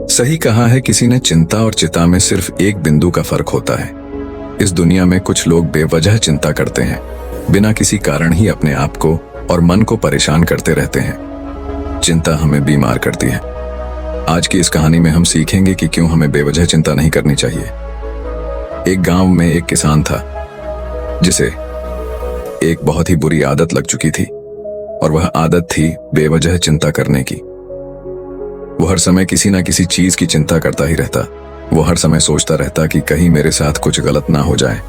सही कहा है किसी ने, चिंता और चिता में सिर्फ एक बिंदु का फर्क होता है। इस दुनिया में कुछ लोग बेवजह चिंता करते हैं, बिना किसी कारण ही अपने आप को और मन को परेशान करते रहते हैं। चिंता हमें बीमार करती है। आज की इस कहानी में हम सीखेंगे कि क्यों हमें बेवजह चिंता नहीं करनी चाहिए। एक गांव में एक किसान था जिसे एक बहुत ही बुरी आदत लग चुकी थी, और वह आदत थी बेवजह चिंता करने की। वो हर समय किसी ना किसी चीज की चिंता करता ही रहता। वो हर समय सोचता रहता कि कहीं मेरे साथ कुछ गलत ना हो जाए,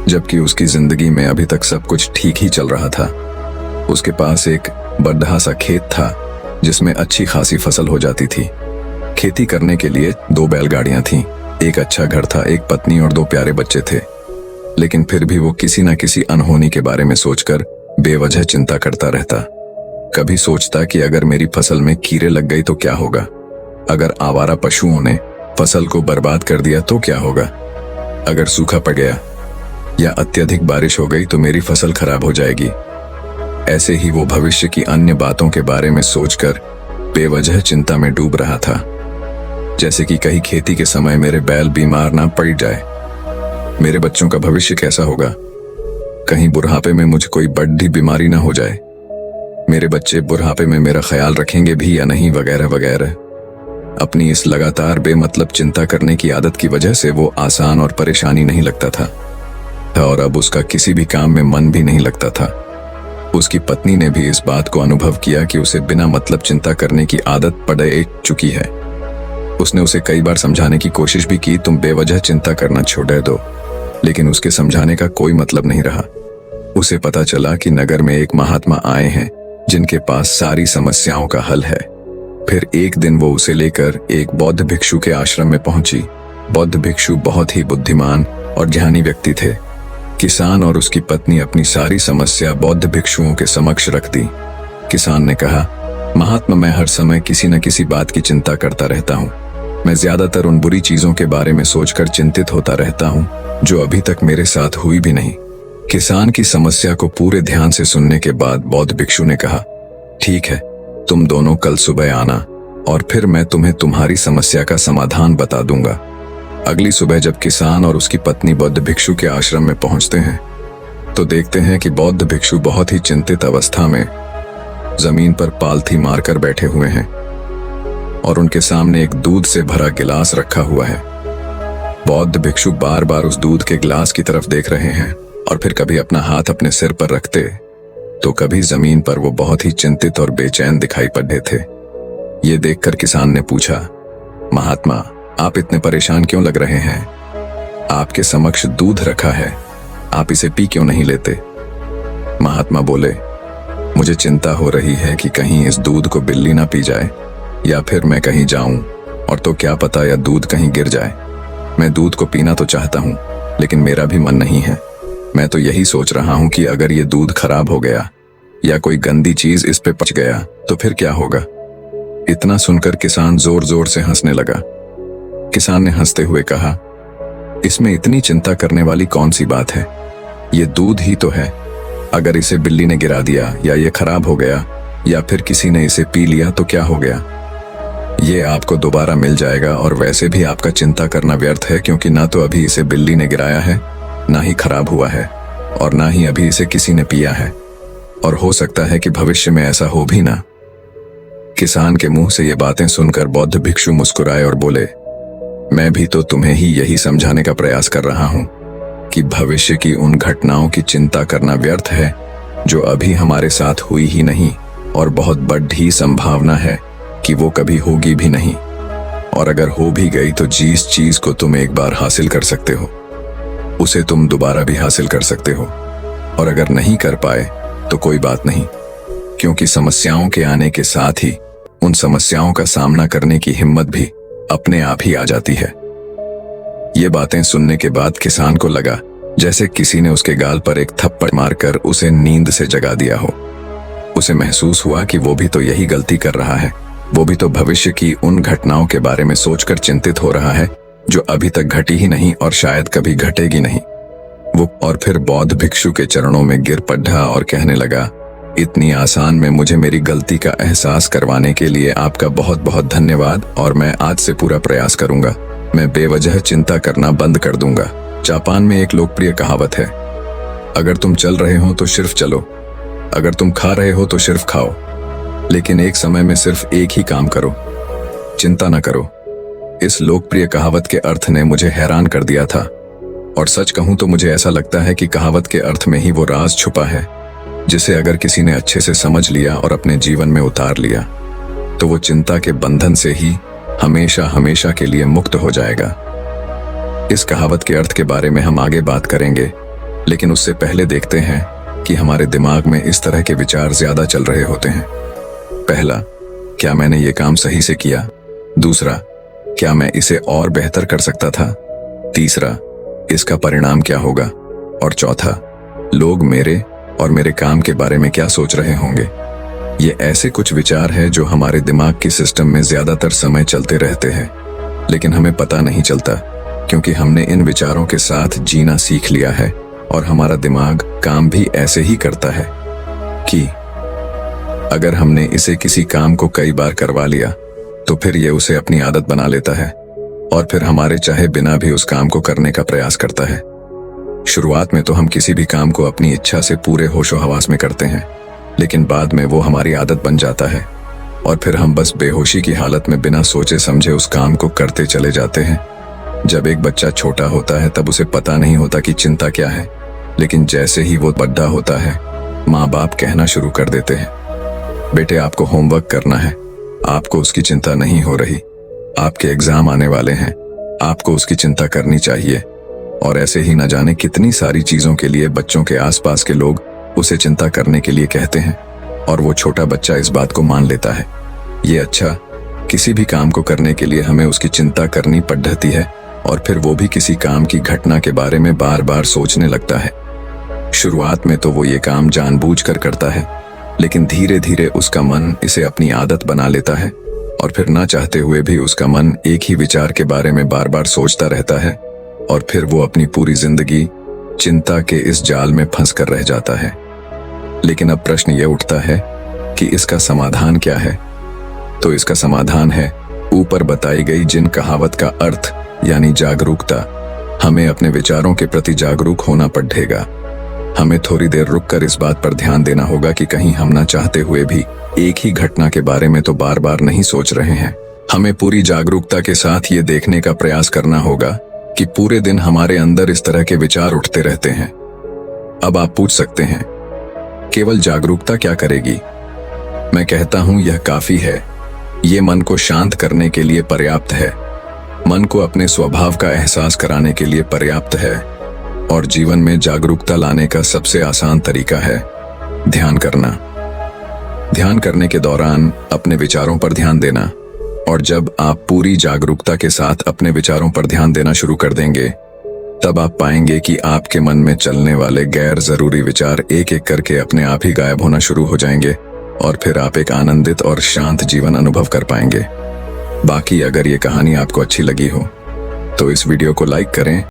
जबकि उसकी जिंदगी में अभी तक सब कुछ ठीक ही चल रहा था। उसके पास एक बड़ा सा खेत था जिसमें अच्छी खासी फसल हो जाती थी। खेती करने के लिए 2 बैलगाड़ियां थीं, एक अच्छा घर था, एक पत्नी और 2 प्यारे बच्चे थे। लेकिन फिर भी वो किसी न किसी अनहोनी के बारे में सोचकर बेवजह चिंता करता रहता। कभी सोचता कि अगर मेरी फसल में कीड़े लग गई तो क्या होगा, अगर आवारा पशुओं ने फसल को बर्बाद कर दिया तो क्या होगा, अगर सूखा पड़ गया या अत्यधिक बारिश हो गई तो मेरी फसल खराब हो जाएगी। ऐसे ही वो भविष्य की अन्य बातों के बारे में सोचकर बेवजह चिंता में डूब रहा था। जैसे कि कहीं खेती के समय मेरे बैल बीमार ना पड़ जाए, मेरे बच्चों का भविष्य कैसा होगा, कहीं बुढ़ापे में मुझे कोई बड़ी बीमारी ना हो जाए, मेरे बच्चे बुढ़ापे में मेरा ख्याल रखेंगे भी या नहीं, वगैरह वगैरह। अपनी इस लगातार बेमतलब चिंता करने की आदत की वजह से वो आसान और परेशानी नहीं लगता था, और अब उसका किसी भी काम में मन भी नहीं लगता था। उसकी पत्नी ने भी इस बात को अनुभव किया कि उसे बिना मतलब चिंता करने की आदत पड़ चुकी है। उसने उसे कई बार समझाने की कोशिश भी की, तुम बेवजह चिंता करना छोड़ दो, लेकिन उसके समझाने का कोई मतलब नहीं रहा। उसे पता चला कि नगर में एक महात्मा आए हैं जिनके पास सारी समस्याओं का हल है। फिर एक दिन वो उसे लेकर एक बौद्ध भिक्षु के आश्रम में पहुंची। बौद्ध भिक्षु बहुत ही बुद्धिमान और ज्ञानी व्यक्ति थे। किसान और उसकी पत्नी अपनी सारी समस्या बौद्ध भिक्षुओं के समक्ष रख दी। किसान ने कहा, महात्मा, मैं हर समय किसी न किसी बात की चिंता करता रहता हूँ। मैं ज्यादातर उन बुरी चीजों के बारे में सोचकर चिंतित होता रहता हूँ जो अभी तक मेरे साथ हुई भी नहीं। किसान की समस्या को पूरे ध्यान से सुनने के बाद बौद्ध भिक्षु ने कहा, ठीक है, तुम दोनों कल सुबह आना और फिर मैं तुम्हें तुम्हारी समस्या का समाधान बता दूंगा। अगली सुबह जब किसान और उसकी पत्नी बौद्ध भिक्षु के आश्रम में पहुंचते हैं तो देखते हैं कि बौद्ध भिक्षु बहुत ही चिंतित अवस्था में जमीन पर पालथी मारकर बैठे हुए हैं और उनके सामने एक दूध से भरा गिलास रखा हुआ है। बौद्ध भिक्षु बार बार उस दूध के गिलास की तरफ देख रहे हैं और फिर कभी अपना हाथ अपने सिर पर रखते तो कभी जमीन पर वो बहुत ही चिंतित और बेचैन दिखाई पड़े थे। ये देखकर किसान ने पूछा, महात्मा, आप इतने परेशान क्यों लग रहे हैं? आपके समक्ष दूध रखा है, आप इसे पी क्यों नहीं लेते? महात्मा बोले, मुझे चिंता हो रही है कि कहीं इस दूध को बिल्ली ना पी जाए या फिर मैं कहीं जाऊं और तो क्या पता या दूध कहीं गिर जाए। मैं दूध को पीना तो चाहता हूं लेकिन मेरा भी मन नहीं है। मैं तो यही सोच रहा हूं कि अगर ये दूध खराब हो गया या कोई गंदी चीज इस पे पच गया तो फिर क्या होगा? इतना सुनकर किसान जोर जोर से हंसने लगा। किसान ने हंसते हुए कहा, इसमें इतनी चिंता करने वाली कौन सी बात है? ये दूध ही तो है। अगर इसे बिल्ली ने गिरा दिया या ये खराब हो गया या फिर किसी ने इसे पी लिया तो क्या हो गया? ये आपको दोबारा मिल जाएगा और वैसे भी आपका चिंता करना व्यर्थ है, क्योंकि ना तो अभी इसे बिल्ली ने गिराया है, ना ही खराब हुआ है और ना ही अभी इसे किसी ने पिया है, और हो सकता है कि भविष्य में ऐसा हो भी ना। किसान के मुंह से ये बातें सुनकर बौद्ध भिक्षु मुस्कुराए और बोले, मैं भी तो तुम्हें ही यही समझाने का प्रयास कर रहा हूं कि भविष्य की उन घटनाओं की चिंता करना व्यर्थ है जो अभी हमारे साथ हुई ही नहीं, और बहुत बड़ी संभावना है कि वो कभी होगी भी नहीं, और अगर हो भी गई तो जिस चीज को तुम एक बार हासिल कर सकते हो उसे तुम दोबारा भी हासिल कर सकते हो, और अगर नहीं कर पाए तो कोई बात नहीं, क्योंकि समस्याओं के आने के साथ ही उन समस्याओं का सामना करने की हिम्मत भी अपने आप ही आ जाती है। ये बातें सुनने के बाद किसान को लगा जैसे किसी ने उसके गाल पर एक थप्पड़ मारकर उसे नींद से जगा दिया हो। उसे महसूस हुआ कि वो भी तो यही गलती कर रहा है, वो भी तो भविष्य की उन घटनाओं के बारे में सोचकर चिंतित हो रहा है जो अभी तक घटी ही नहीं और शायद कभी घटेगी नहीं। वो और फिर बौद्ध भिक्षु के चरणों में गिर पड़ा और कहने लगा, इतनी आसान में मुझे मेरी गलती का एहसास करवाने के लिए आपका बहुत बहुत धन्यवाद और मैं आज से पूरा प्रयास करूंगा। मैं बेवजह चिंता करना बंद कर दूंगा। जापान में एक लोकप्रिय कहावत है, अगर तुम चल रहे हो तो सिर्फ चलो, अगर तुम खा रहे हो तो सिर्फ खाओ, लेकिन एक समय में सिर्फ एक ही काम करो, चिंता न करो। इस लोकप्रिय कहावत के अर्थ ने मुझे हैरान कर दिया था और सच कहूं तो मुझे ऐसा लगता है कि कहावत के अर्थ में ही वो राज छुपा है जिसे अगर किसी ने अच्छे से समझ लिया और अपने जीवन में उतार लिया तो वो चिंता के बंधन से ही हमेशा हमेशा के लिए मुक्त हो जाएगा। इस कहावत के अर्थ के बारे में हम आगे बात करेंगे, लेकिन उससे पहले देखते हैं कि हमारे दिमाग में इस तरह के विचार ज्यादा चल रहे होते हैं। पहला, क्या मैंने ये काम सही से किया? दूसरा, क्या मैं इसे और बेहतर कर सकता था? तीसरा, इसका परिणाम क्या होगा? और चौथा, लोग मेरे और मेरे काम के बारे में क्या सोच रहे होंगे? ये ऐसे कुछ विचार हैं जो हमारे दिमाग के सिस्टम में ज्यादातर समय चलते रहते हैं, लेकिन हमें पता नहीं चलता क्योंकि हमने इन विचारों के साथ जीना सीख लिया है और हमारा दिमाग काम भी ऐसे ही करता है कि अगर हमने इसे किसी काम को कई बार करवा लिया तो फिर ये उसे अपनी आदत बना लेता है और फिर हमारे चाहे बिना भी उस काम को करने का प्रयास करता है। शुरुआत में तो हम किसी भी काम को अपनी इच्छा से पूरे होशो हवास में करते हैं, लेकिन बाद में वो हमारी आदत बन जाता है और फिर हम बस बेहोशी की हालत में बिना सोचे समझे उस काम को करते चले जाते हैं। जब एक बच्चा छोटा होता है तब उसे पता नहीं होता कि चिंता क्या है, लेकिन जैसे ही वो बड़ा होता है माँ बाप कहना शुरू कर देते हैं, बेटे आपको होमवर्क करना है, आपको उसकी चिंता नहीं हो रही, आपके एग्जाम आने वाले हैं, आपको उसकी चिंता करनी चाहिए। और ऐसे ही न जाने कितनी सारी चीजों के लिए बच्चों के आसपास के लोग उसे चिंता करने के लिए कहते हैं और वो छोटा बच्चा इस बात को मान लेता है। ये अच्छा, किसी भी काम को करने के लिए हमें उसकी चिंता करनी पड़ती है और फिर वो भी किसी काम की घटना के बारे में बार बार सोचने लगता है। शुरुआत में तो वो ये काम जानबूझकर करता है, लेकिन धीरे धीरे उसका मन इसे अपनी आदत बना लेता है और फिर ना चाहते हुए भी उसका मन एक ही विचार के बारे में बार बार सोचता रहता है और फिर वो अपनी पूरी जिंदगी चिंता के इस जाल में फंस कर रह जाता है। लेकिन अब प्रश्न ये उठता है कि इसका समाधान क्या है? तो इसका समाधान है ऊपर बताई गई जिन कहावत का अर्थ यानी जागरूकता। हमें अपने विचारों के प्रति जागरूक होना पड़ेगा। हमें थोड़ी देर रुककर इस बात पर ध्यान देना होगा कि कहीं हम ना चाहते हुए भी एक ही घटना के बारे में तो बार बार नहीं सोच रहे हैं। हमें पूरी जागरूकता के साथ ये देखने का प्रयास करना होगा कि पूरे दिन हमारे अंदर इस तरह के विचार उठते रहते हैं। अब आप पूछ सकते हैं, केवल जागरूकता क्या करेगी? मैं कहता हूं यह काफी है। ये मन को शांत करने के लिए पर्याप्त है, मन को अपने स्वभाव का एहसास कराने के लिए पर्याप्त है और जीवन में जागरूकता लाने का सबसे आसान तरीका है ध्यान करना। ध्यान करने के दौरान अपने विचारों पर ध्यान देना, और जब आप पूरी जागरूकता के साथ अपने विचारों पर ध्यान देना शुरू कर देंगे तब आप पाएंगे कि आपके मन में चलने वाले गैर जरूरी विचार एक एक करके अपने आप ही गायब होना शुरू हो जाएंगे और फिर आप एक आनंदित और शांत जीवन अनुभव कर पाएंगे। बाकी अगर ये कहानी आपको अच्छी लगी हो तो इस वीडियो को लाइक करें